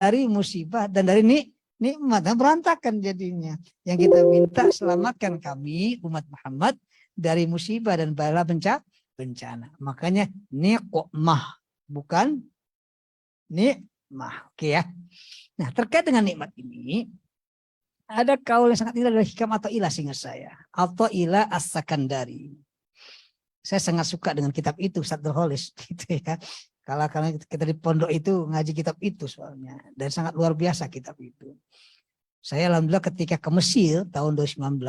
dari musibah dan dari nikmat. Nah, berantakan jadinya. Yang kita minta selamatkan kami umat Muhammad dari musibah dan bala bencana. Makanya nikmah bukan nikmah. Oke ya. Nah, terkait dengan nikmat ini ada kaul yang sangat indah dari Hikam Athaillah seingat saya. Athaillah As-Sakandari. Saya sangat suka dengan kitab itu, Ustaz Holis gitu ya. Kalau kita di pondok itu ngaji kitab itu soalnya, dan sangat luar biasa kitab itu. Saya alhamdulillah ketika ke Mesir tahun 2019,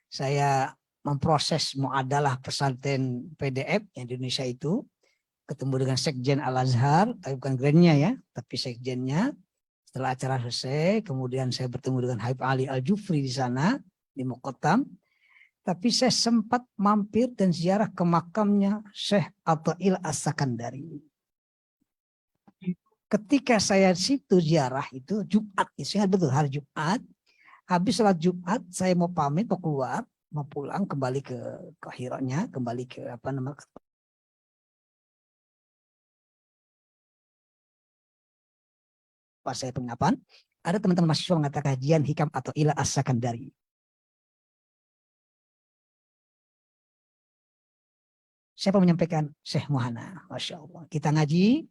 saya memproses muadalah pesantren PDF yang di Indonesia itu, ketemu dengan Sekjen Al-Azhar, tapi bukan grandnya ya, tapi sekjennya. Setelah acara selesai, kemudian saya bertemu dengan Habib Ali Al-Jufri di sana, di Muqattam. Tapi saya sempat mampir dan ziarah ke makamnya Syekh Athaillah As-Sakandari. Ketika saya situ ziarah itu Jumat, saya ingat betul hari Jumat. Habis sholat Jumat saya mau pamit, mau keluar, mau pulang kembali ke Qahirahnya, kembali ke pas saya penginapan. Ada teman-teman mahasiswa mengatakan kajian Hikam Athaillah As-Sakandari. Siapa menyampaikan? Syekh Muhana. Masya Allah. Kita ngaji,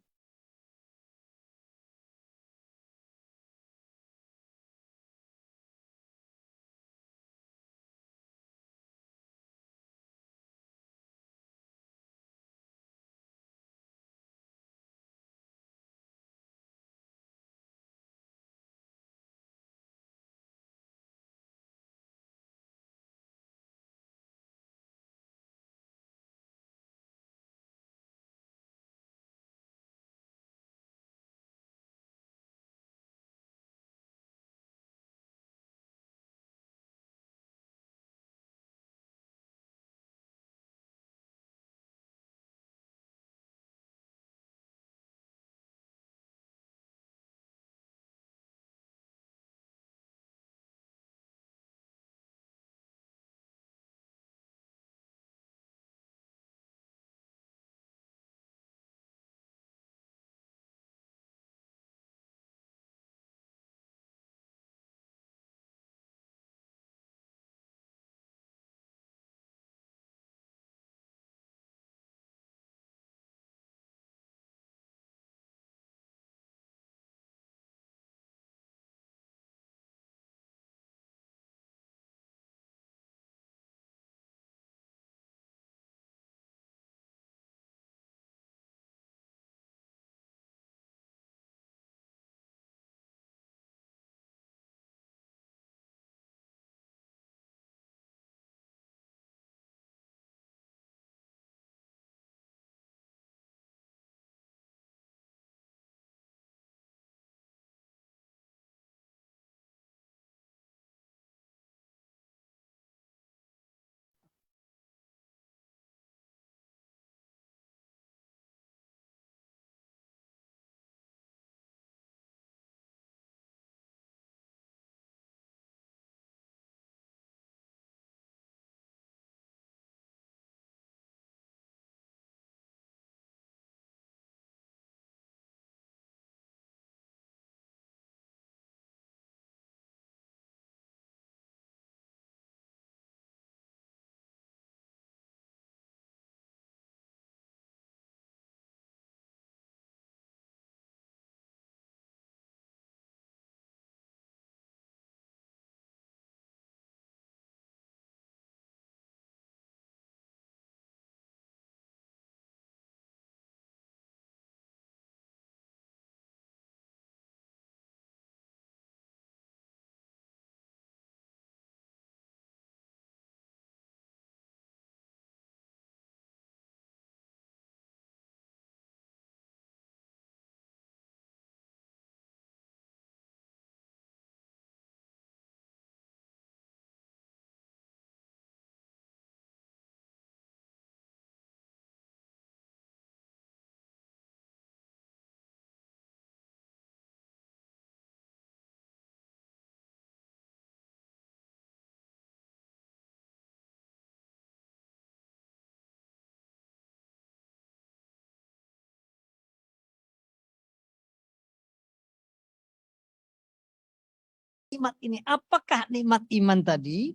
nikmat ini? Apakah nikmat iman tadi?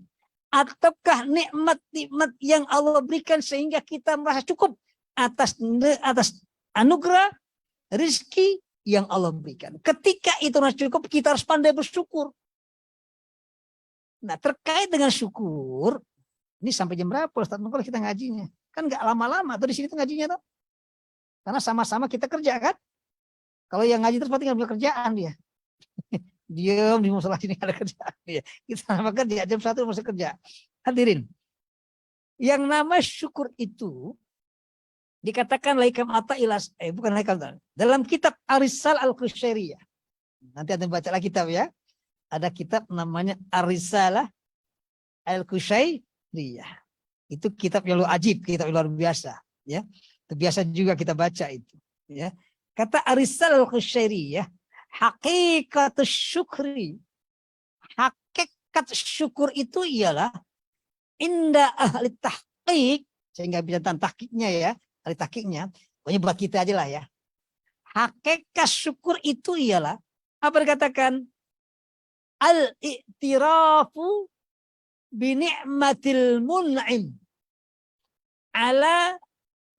Ataukah nikmat-nikmat yang Allah berikan sehingga kita merasa cukup atas anugerah, rezeki yang Allah berikan. Ketika itu merasa cukup, kita harus pandai bersyukur. Nah, terkait dengan syukur, ini sampai jam berapa Ustaz? Kalau kita ngajinya? Kan nggak lama-lama tuh di sini tuh ngajinya tuh. Karena sama-sama kita kerja kan. Kalau yang ngaji terus berarti nggak punya kerjaan dia. Diam di musola sini ada kerjaan dia. Kita sama kerja jam 1 masih kerja. Hadirin. Yang nama syukur itu dikatakan laikam ata ilas bukan laikam. Dalam kitab Arisal Al-Qushairiyah. Nanti Anda baca lagi kitab ya. Ada kitab namanya Arisalah Al-Qushairiyah. Itu kitab yang ajib, kitab yang luar biasa, ya. Itu biasa juga kita baca itu, ya. Kata Arisal Al-Qushairiyah, hakikat syukri. Hakikat syukur itu ialah inda ahli tahqiq, sehingga bisa tahqiqnya ya, ahli tahqiqnya. Pokoknya buat kita aja lah ya. Hakikat syukur itu ialah apa dikatakan? Al-i'tirafu bini'matil mun'im ala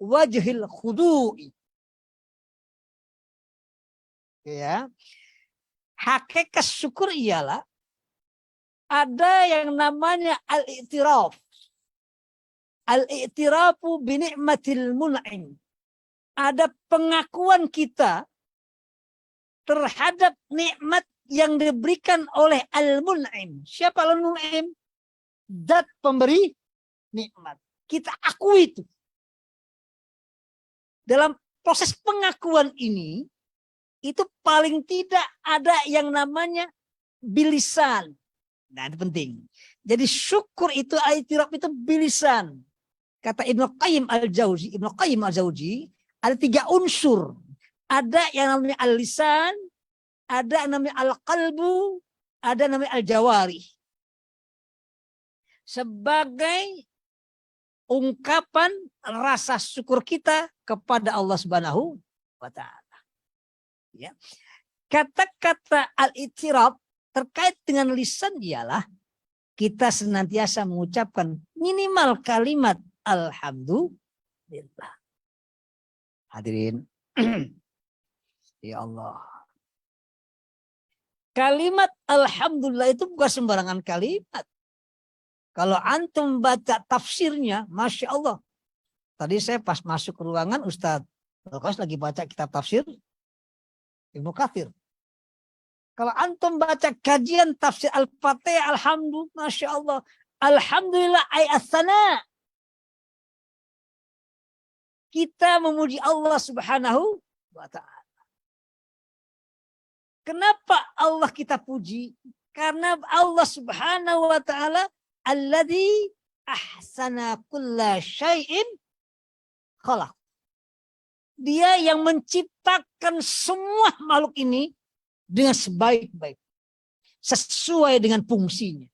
wajhil khudu'i. Ya. Hakikat syukur ialah ada yang namanya al-i'tiraf. Al-i'tirafu bini'matil mun'im. Ada pengakuan kita terhadap nikmat yang diberikan oleh al-mun'im. Siapa al-mun'im? Zat pemberi nikmat. Kita akui itu. Dalam proses pengakuan ini, itu paling tidak ada yang namanya bilisan. Nah, itu penting. Jadi syukur itu, i'tiraf itu bilisan. Kata Ibnu Qayyim Al-Jauzi, ada 3 unsur. Ada yang namanya al-lisan, ada yang namanya al-qalbu, ada yang namanya al-jawari. Sebagai ungkapan rasa syukur kita kepada Allah Subhanahu wa taala. Ya. Kata-kata al-i'tiraf terkait dengan lisan ialah kita senantiasa mengucapkan minimal kalimat alhamdulillah. Hadirin. Ya Allah. Kalimat alhamdulillah itu bukan sembarangan kalimat. Kalau antum baca tafsirnya, Masya Allah. Tadi saya pas masuk ke ruangan, Ustadz Al-Qas lagi baca kitab tafsir Ibnu Katsir. Kalau antum baca kajian tafsir Al-Fatihah, alhamdulillah, Masya Allah. Alhamdulillah ayat-sana. Kita memuji Allah Subhanahu wa ta'ala. Kenapa Allah kita puji? Karena Allah Subhanahu wa ta'ala alladzi ahsana kulla syai'in khalaq. Dia yang menciptakan semua makhluk ini dengan sebaik-baik, sesuai dengan fungsinya.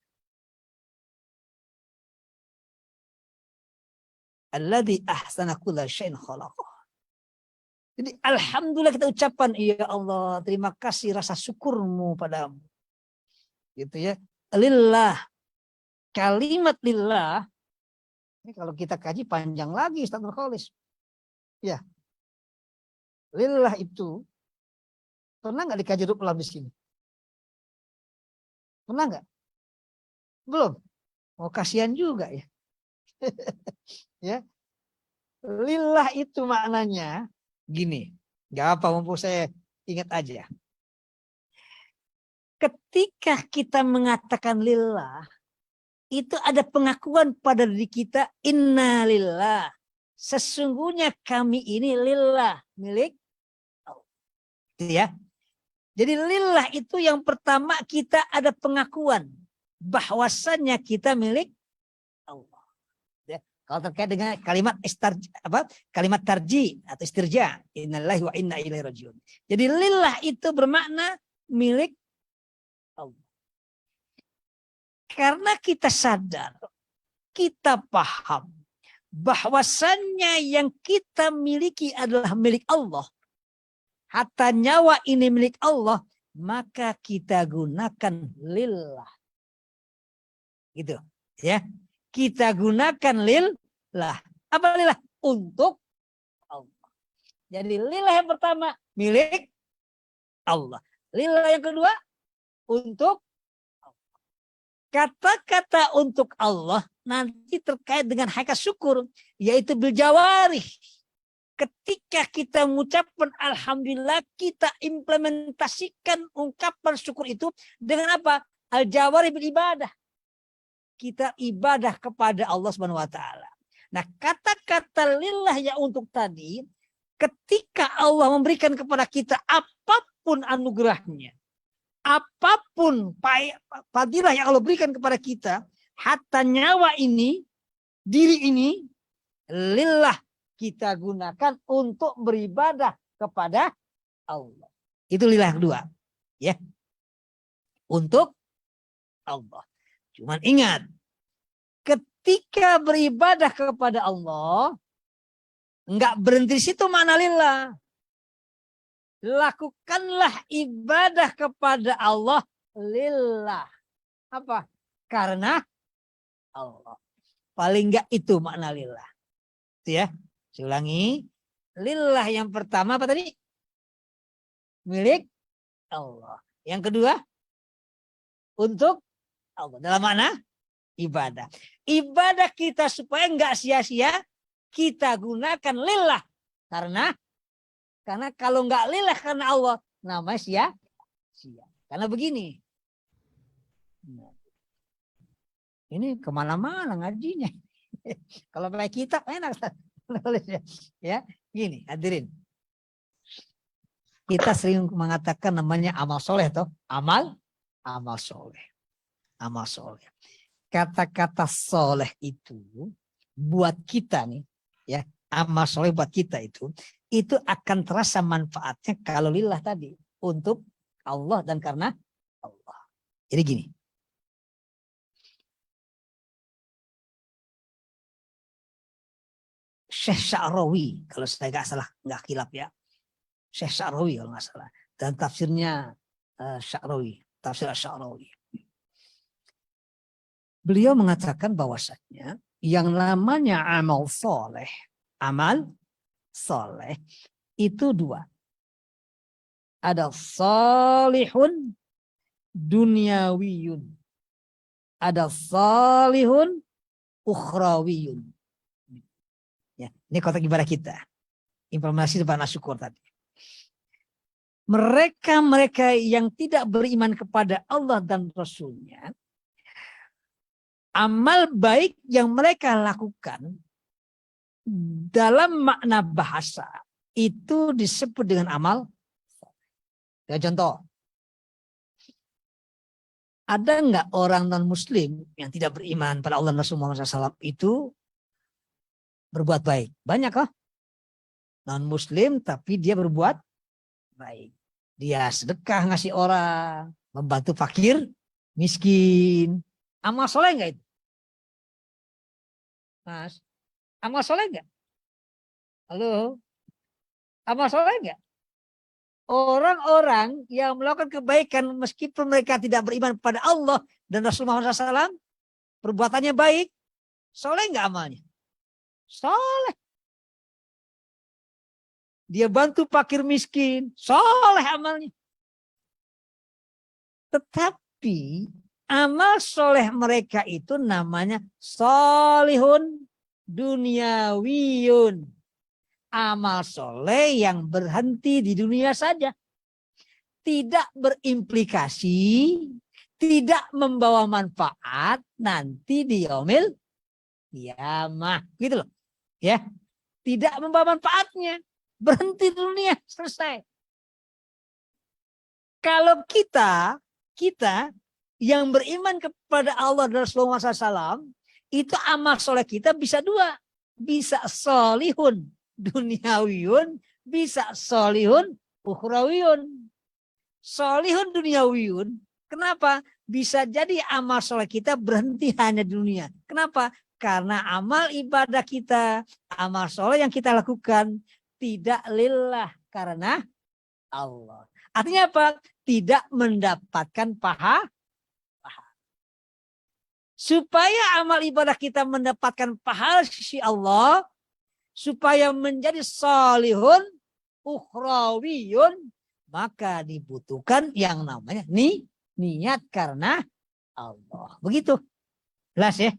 Alladzi ahsana kulla syai'in khalaq. Jadi alhamdulillah kita ucapkan, ya Allah, terima kasih rasa syukurmu padamu. Gitu ya. Lillah. Kalimat lillah. Ini kalau kita kaji panjang lagi Ustaz Nurkholis. Ya. Lillah itu. Pernah nggak dikaji ulang di sini? Pernah nggak? Belum. Oh, kasihan juga ya. Ya. Lillah itu maknanya gini, nggak apa, mumpung saya ingat aja. Ketika kita mengatakan lillah, itu ada pengakuan pada diri kita, inna lillah. Sesungguhnya kami ini lillah, milik Allah. Ya. Jadi lillah itu yang pertama kita ada pengakuan bahwasannya kita milik Allah. Kalau terkait dengan kalimat kalimat tarji atau istirja, innalillahi wa inna ilaihi rajiun. Jadi lillah itu bermakna milik Allah. Karena kita sadar, kita paham bahwasannya yang kita miliki adalah milik Allah. Hatta nyawa ini milik Allah, maka kita gunakan lillah. Gitu ya. Kita gunakan lillah. Apa lillah? Untuk Allah. Jadi lillah yang pertama milik Allah. Lillah yang kedua untuk Allah. Kata-kata untuk Allah nanti terkait dengan hakikat syukur, yaitu biljawarih. Ketika kita mengucapkan alhamdulillah, kita implementasikan ungkapan syukur itu dengan apa? Al-jawarih beribadah. Kita ibadah kepada Allah Subhanahu wa taala. Nah, kata-kata lillah yang untuk tadi, ketika Allah memberikan kepada kita apapun anugerahnya, apapun fadilah yang Allah berikan kepada kita, hatta nyawa ini, diri ini, lillah kita gunakan untuk beribadah kepada Allah. Itu lillah kedua. Ya. Untuk Allah. Cuman ingat, ketika beribadah kepada Allah, enggak berhenti situ makna lillah. Lakukanlah ibadah kepada Allah lillah. Apa? Karena Allah. Paling enggak itu makna lillah. Itu ya. Saya ulangi. Lillah yang pertama apa tadi? Milik Allah. Yang kedua? Untuk Allah. Dalam makna ibadah. Ibadah kita supaya enggak sia-sia, kita gunakan lillah. Karena kalau enggak lillah karena Allah, namanya sia-sia. Karena begini. Ini kemana-mana ngajinya. Kalau pakai kitab enak. Ya, gini hadirin. Kita sering mengatakan namanya amal soleh toh. Amal soleh. Amal soleh. Kata-kata soleh itu buat kita nih, ya, amal soleh buat kita itu akan terasa manfaatnya kalau lillah tadi, untuk Allah dan karena Allah. Jadi gini. Syekh Sya'rawi, kalau saya nggak salah, nggak khilaf ya. Syekh Sya'rawi kalau nggak salah. Dan tafsirnya Sya'rawi, tafsir Sya'rawi. Beliau mengatakan bahwasanya yang namanya amal soleh itu dua. Ada salihun dunyawiyun. Ada salihun ukhrawiyun. Ya, ini konteks ibadah kita. Informasi tentang syukur tadi. Mereka yang tidak beriman kepada Allah dan Rasulnya, amal baik yang mereka lakukan dalam makna bahasa itu disebut dengan amal. Ya, contoh, ada nggak orang non Muslim yang tidak beriman pada Allah dan Rasulullah SAW itu berbuat baik? Banyak kah? Non Muslim tapi dia berbuat baik. Dia sedekah ngasih orang, membantu fakir, miskin. Amal soleh nggak itu? Mas, amal soleh nggak? Halo, amal soleh nggak? Orang-orang yang melakukan kebaikan meskipun mereka tidak beriman pada Allah dan Rasulullah SAW, perbuatannya baik, soleh nggak amalnya? Soleh. Dia bantu fakir miskin, soleh amalnya. Tetapi amal soleh mereka itu namanya solihun dunyawiyun. Amal soleh yang berhenti di dunia saja. Tidak berimplikasi, tidak membawa manfaat nanti di yaumil qiyamah. Gitu loh. Ya. Tidak membawa manfaatnya. Berhenti di dunia, selesai. Kalau kita yang beriman kepada Allah dan Rasulullah SAW, itu amal soleh kita bisa dua. Bisa solihun dunyawiyun, bisa solihun ukhrawiyun. Solihun dunyawiyun, kenapa? Bisa jadi amal soleh kita berhenti hanya di dunia. Kenapa? Karena amal ibadah kita, amal soleh yang kita lakukan tidak lillah karena Allah. Artinya apa? Tidak mendapatkan pahala. Supaya amal ibadah kita mendapatkan pahala sisi Allah, supaya menjadi salihun ukhrawiyun, maka dibutuhkan yang namanya niat karena Allah. Begitu. Jelas ya?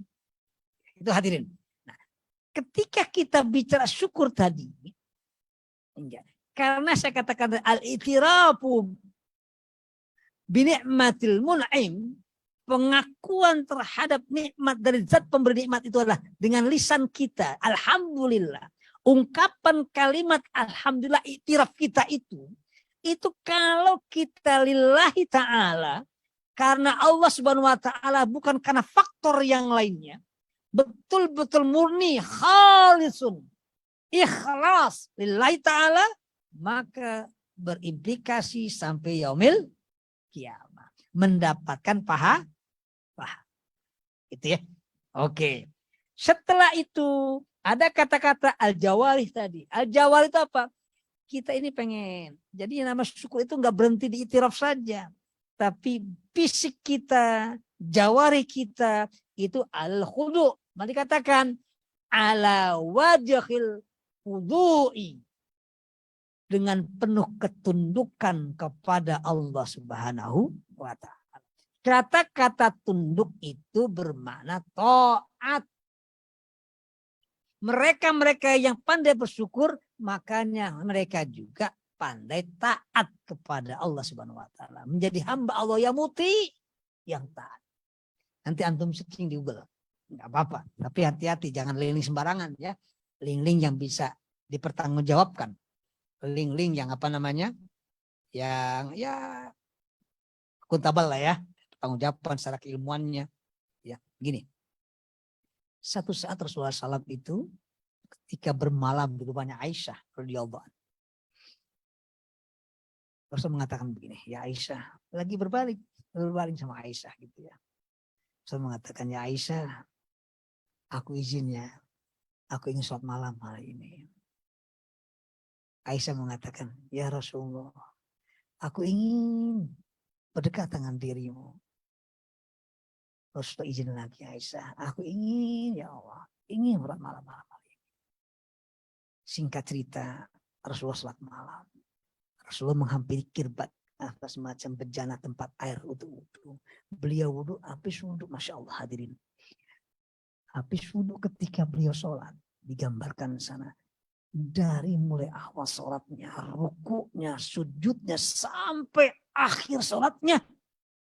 Itu hadirin. Nah, ketika kita bicara syukur tadi, karena saya katakan al-i'tirafu binikmatil mun'im, pengakuan terhadap nikmat dari zat pemberi nikmat itu adalah dengan lisan kita. Alhamdulillah. Ungkapan kalimat alhamdulillah, iktiraf kita itu kalau kita lillahi ta'ala, karena Allah subhanahu wa ta'ala, bukan karena faktor yang lainnya, betul-betul murni, khalisun, ikhlas lillahi ta'ala, maka berimplikasi sampai yaumil kiamat. Mendapatkan pahala. Itu ya. Oke. Setelah itu ada kata-kata al-jawarih tadi. Al-jawarih itu apa? Kita ini pengen. Jadi yang nama syukur itu nggak berhenti di itiraf saja. Tapi fisik kita, jawarih kita itu al-khudu'. Mari katakan ala wajhil khudu'i. Dengan penuh ketundukan kepada Allah Subhanahu wa ta'ala. Kata-kata tunduk itu bermakna taat. Mereka-mereka yang pandai bersyukur, makanya mereka juga pandai taat kepada Allah Subhanahu wa ta'ala. Menjadi hamba Allah yang muti, yang taat. Nanti antum searching di Google. Enggak apa-apa, tapi hati-hati jangan link sembarangan ya. Link-link yang bisa dipertanggungjawabkan. Link-link yang apa namanya? Yang ya akuntabel lah ya. Tanggung jawaban secara keilmuannya. Ya, gini. Satu saat Rasulullah SAW itu ketika bermalam di rumahnya Aisyah radhiyallahu anha. Rasul mengatakan begini, ya Aisyah, lagi berbaring sama Aisyah gitu ya. Rasul mengatakan, ya Aisyah, aku izin ya, aku ingin sholat malam hari ini. Aisyah mengatakan, ya Rasulullah, aku ingin berdekat dengan dirimu. Rasulullah izin lagi, Aisyah, aku ingin ya Allah, ingin sholat malam hari ini. Singkat cerita, Rasulullah sholat malam. Rasulullah menghampiri kirbat, apa semacam bejana tempat air untuk wudhu. Beliau wudhu, habis wudhu, Masya Allah hadirin. Habis wudhu ketika beliau sholat, digambarkan sana. Dari mulai awal sholatnya, rukuknya, sujudnya, sampai akhir sholatnya,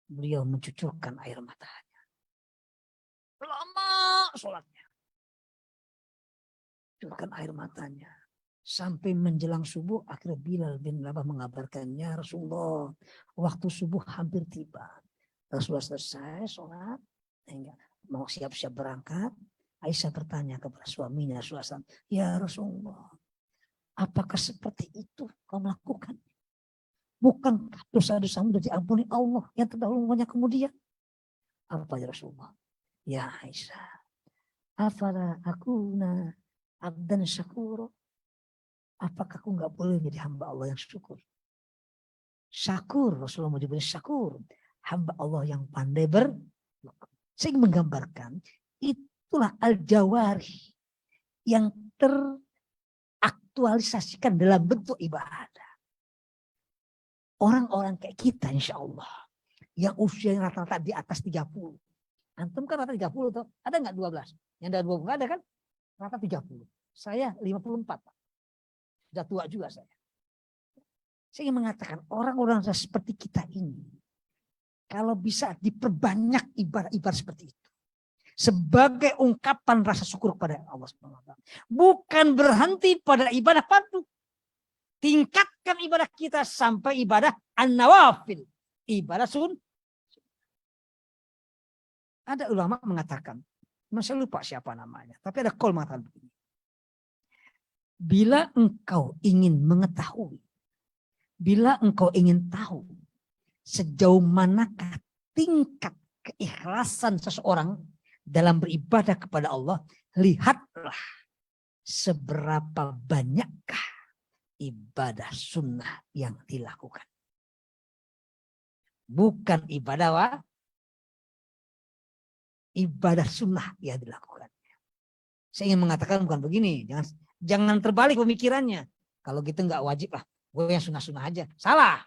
beliau mencucurkan air matanya. Lama sholatnya. Mencucurkan air matanya. Sampai menjelang subuh, akhirnya Bilal bin Rabah mengabarkannya, Rasulullah, waktu subuh hampir tiba. Rasulullah selesai sholat, mau siap-siap berangkat. Aisyah bertanya kepada suaminya, Rasulullah, ya Rasulullah, apakah seperti itu kau melakukan? Bukankah dosa-dosamu sudah diampuni Allah yang terdahulu banyak kemudian? Apa ya Rasulullah? Ya Aisyah, afala akuna abdan syakuro? Apakah aku nggak boleh menjadi hamba Allah yang syukur? Syakur, Rasulullah mau disebut syakur. Hamba Allah yang pandai sehingga menggambarkan itulah al-jawari yang teraktualisasikan dalam bentuk ibadah. Orang-orang kayak kita insya Allah yang usia rata-rata di atas 30. Antum kan rata 30 tuh. Ada nggak 12? Yang ada 20 ada kan? Rata 30. Saya 54. Sudah tua juga saya. Saya ingin mengatakan orang-orang seperti kita ini, kalau bisa diperbanyak ibadah-ibadah seperti itu, sebagai ungkapan rasa syukur kepada Allah SWT. Bukan berhenti pada ibadah fardu. Tingkatkan ibadah kita sampai ibadah an-nawafil. Ibadah sun. Ada ulama mengatakan, saya lupa siapa namanya, tapi ada qaul mengatakan begini. Bila engkau ingin mengetahui, bila engkau ingin tahu sejauh manakah tingkat keikhlasan seseorang dalam beribadah kepada Allah, lihatlah seberapa banyakkah ibadah sunnah yang dilakukan. bukan ibadah sunnah yang dilakukan. Saya ingin mengatakan bukan begini, jangan terbalik pemikirannya. Kalau gitu nggak wajib lah, gue yang sunnah-sunnah aja. Salah.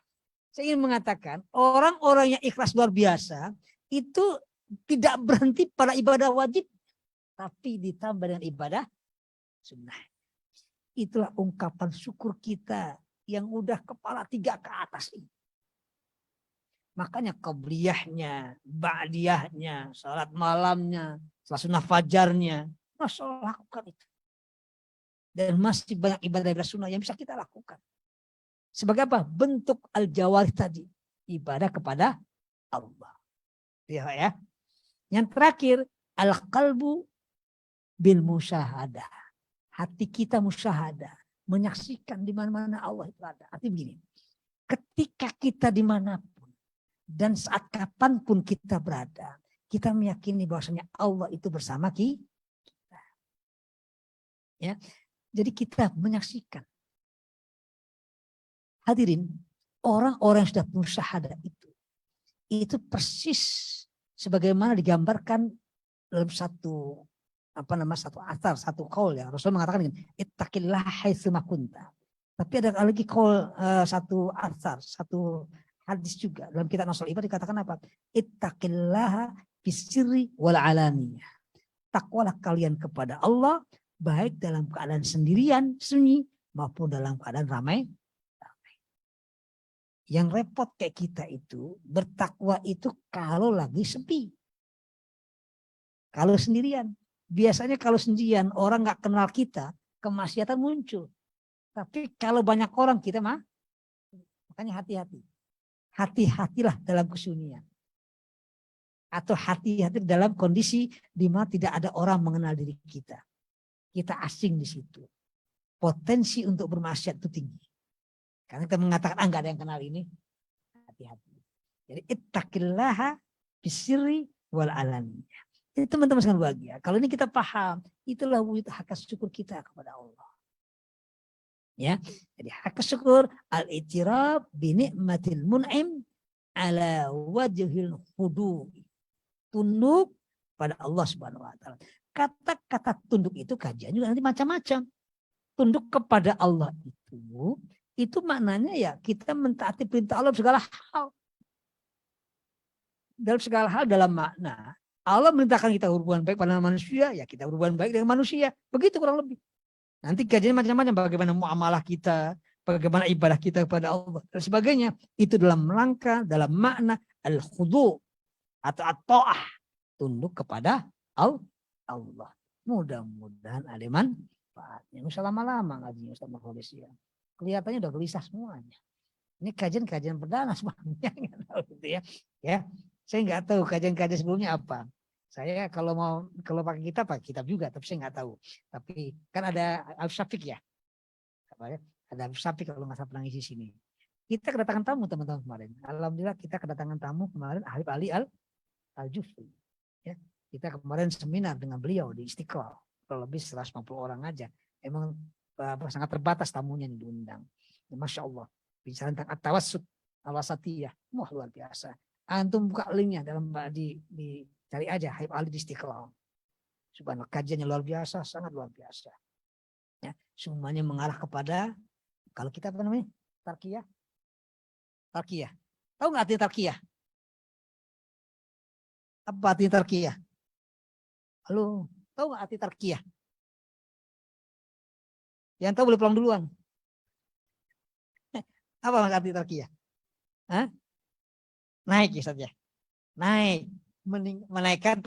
Saya ingin mengatakan orang-orang yang ikhlas luar biasa itu tidak berhenti pada ibadah wajib, tapi ditambah dengan ibadah sunnah. Itulah ungkapan syukur kita yang udah kepala 3 ke atas ini. Makanya qabliyahnya, ba'diyahnya, salat malamnya, salat sunnah fajarnya, Masya Allah lakukan itu. Dan masih banyak ibadah sunnah yang bisa kita lakukan. Sebagai apa? Bentuk al-jawarih tadi. Ibadah kepada Allah. Ya. Yang terakhir, al-qalbu bil musyahadah. Hati kita musyahadah. Menyaksikan di mana-mana Allah itu ada. Artinya begini. Ketika kita dimanapun. Dan saat kapanpun kita berada. Kita meyakini bahwasanya Allah itu bersama kita. Ya. Jadi kita menyaksikan. Hadirin. Orang-orang yang sudah musyahadah itu persis sebagaimana digambarkan dalam satu asar, satu qaul ya. Rasul mengatakan ini, ittaqillah haitsu ma kunta. Tapi ada lagi qaul satu asar, satu hadis juga dalam kitab Nasul Ibad dikatakan apa? Ittaqillah bisirri wal alaniyah. Takwalah kalian kepada Allah baik dalam keadaan sendirian, sunyi maupun dalam keadaan ramai. Yang repot kayak kita itu bertakwa itu kalau lagi sepi. Kalau sendirian. Biasanya kalau sendirian orang nggak kenal kita, kemaksiatan muncul. Tapi kalau banyak orang kita makanya hati-hati. Hati-hatilah dalam kesunyian. Atau hati-hati dalam kondisi di mana tidak ada orang mengenal diri kita. Kita asing di situ. Potensi untuk bermaksiat itu tinggi. Karena kita mengatakan nggak ada yang kenal ini. Hati-hati. Jadi ittaqillaha bisirri wal alaniyah. Jadi teman-teman sekalian bahagia. Kalau ini kita paham, itulah wujud hak syukur kita kepada Allah. Ya, jadi hak syukur al-i'tiraf bi ni'matil mun'im ala wajhil khudu'. Tunduk pada Allah Subhanahu wa taala. Kata-kata tunduk itu kajian juga nanti macam-macam. Tunduk kepada Allah itu maknanya ya kita mentaati perintah Allah segala hal. Dalam segala hal dalam makna Allah merintahkan kita berhubungan baik pada manusia, ya kita berhubungan baik dengan manusia. Begitu kurang lebih. Nanti kajian macam-macam bagaimana muamalah kita, bagaimana ibadah kita kepada Allah dan sebagainya. Itu dalam rangka, dalam makna al-khudu' atau at-ta'ah. Tunduk kepada Allah. Mudah-mudahan ada manfaatnya. Usah lama-lama ngajinya Ustaz Maholis ya. Kelihatannya udah gelisah semuanya. Ini kajian-kajian perdana semuanya. Gitu ya. Ya. Saya nggak tahu kajian-kajian sebelumnya apa. Saya kalau pakai kitab juga, tapi saya nggak tahu. Tapi kan ada Al-Syafiq ya. Ada Al-Syafiq kalau nggak salah pernah ngisi sini. Kita kedatangan tamu teman-teman kemarin. Alhamdulillah kita kedatangan tamu kemarin Habib Ali Al-Jufri. Ya. Kita kemarin seminar dengan beliau di Istiqlal. Kalau lebih 150 orang aja. Emang sangat terbatas tamunya yang diundang. Ya, Masya Allah. Bicara tentang at-tawassut al-wasatiyah. Wah luar biasa. Antum buka linknya dalam cari aja Habib Ali di Istiqlal. Subhanallah kajiannya luar biasa, sangat luar biasa. Ya, semuanya mengarah kepada kalau kita apa namanya? Tarkiyah. Tahu nggak arti tarkiyah? Apa arti tarkiyah? Halo, tahu nggak arti tarkiyah? Yang tahu boleh pulang duluan. Apa arti tarkiyah? Hah? Naik ya saja. Naik. Menaikkan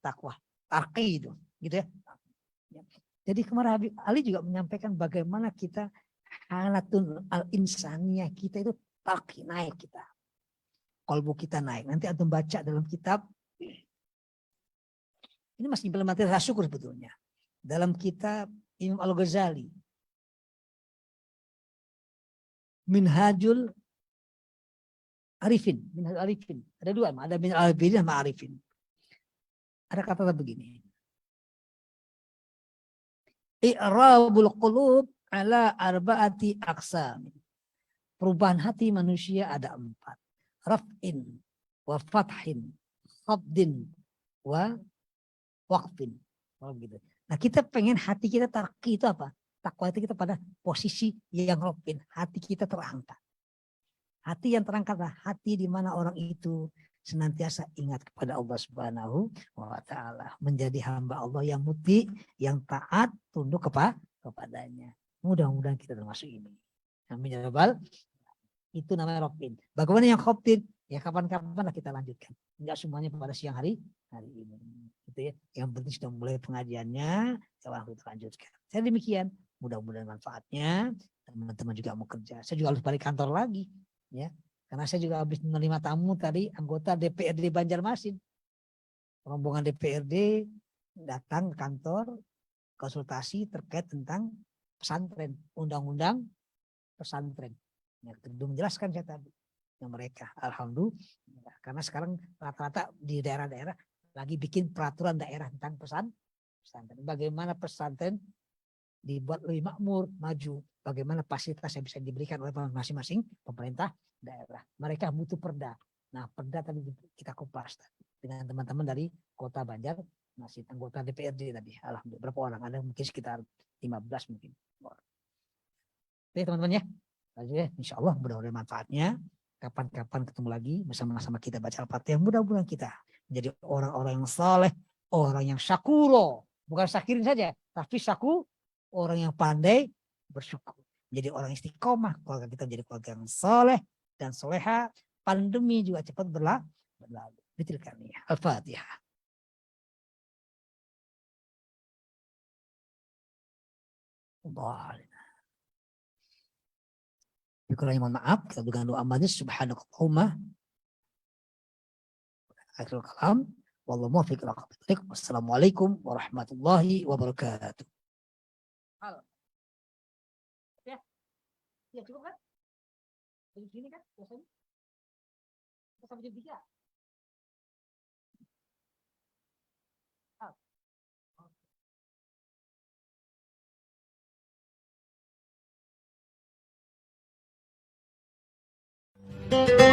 takwa. Tarqi itu. Gitu ya. Jadi kemarin Habib Ali juga menyampaikan bagaimana kita halatun al-insaniyah kita itu tarqi, naik kita. Kolbu kita naik. Nanti antum baca dalam kitab. Ini masih implementasi rasa syukur sebetulnya. Dalam kitab Imam Al-Ghazali. Minhajul Arifin. Ada dua. Ada Minhajul Arifin sama Arifin. Ada kata begini. I'rabul qulub ala arba'ati aqsam. Perubahan hati manusia ada 4. raf'in wa fathin khabdin wa waqfin. Oh, gitu. Nah kita pengen hati kita tarqi itu apa? Takwa itu kita pada posisi yang raf'in. Hati kita terangkat. Hati yang terangkatlah hati di mana orang itu senantiasa ingat kepada Allah Subhanahu wa taala, menjadi hamba Allah yang muti, yang taat, tunduk kepadanya. Mudah-mudahan kita termasuk ini. Amin ya rabbal. Itu namanya rafin. Bagaimana yang khoftin? Ya kapan-kapan lah kita lanjutkan. Enggak semuanya pada siang hari ini. Gitu ya. Yang penting sudah mulai pengajiannya, coba kita lanjutkan. Saya demikian. Mudah-mudahan manfaatnya. Teman-teman juga mau kerja. Saya juga harus balik kantor lagi. Ya, karena saya juga habis menerima tamu tadi, anggota DPRD Banjarmasin. Rombongan DPRD datang ke kantor konsultasi terkait tentang pesantren, undang-undang pesantren. Ya, belum menjelaskan saya tadi yang mereka. Alhamdulillah, karena sekarang rata-rata di daerah-daerah lagi bikin peraturan daerah tentang pesantren. Bagaimana pesantren dibuat lebih makmur, maju. Bagaimana fasilitas yang bisa diberikan oleh masing-masing pemerintah daerah. Mereka butuh perda. Nah, perda tadi kita kupas dengan teman-teman dari Kota Banjar, masih anggota DPRD tadi. Alhamdulillah, berapa orang? Ada mungkin sekitar 15 mungkin. Oke teman-teman ya. Insya Allah mudah-mudahan manfaatnya. Kapan-kapan ketemu lagi bersama-sama kita baca Al-Fatihah. Mudah-mudahan kita menjadi orang-orang yang saleh, orang yang syakuro. Bukan syakirin saja, tapi orang yang pandai bersyukur. Jadi orang istiqomah. Keluarga kita menjadi keluarga yang soleh dan soleha. Pandemi juga cepat berlalu. Bitilkan ya. Al-Fatihah. Mohon maaf. Kita dengan doa manis. Subhanakallahumma. Akhirul kalam. Wallahu muwaffiq ila aqwamit thoriq. Wassalamualaikum warahmatullahi wabarakatuh. Ya cukup kan? Dari sini kan biasanya? Kita sampai jam 3. Oh.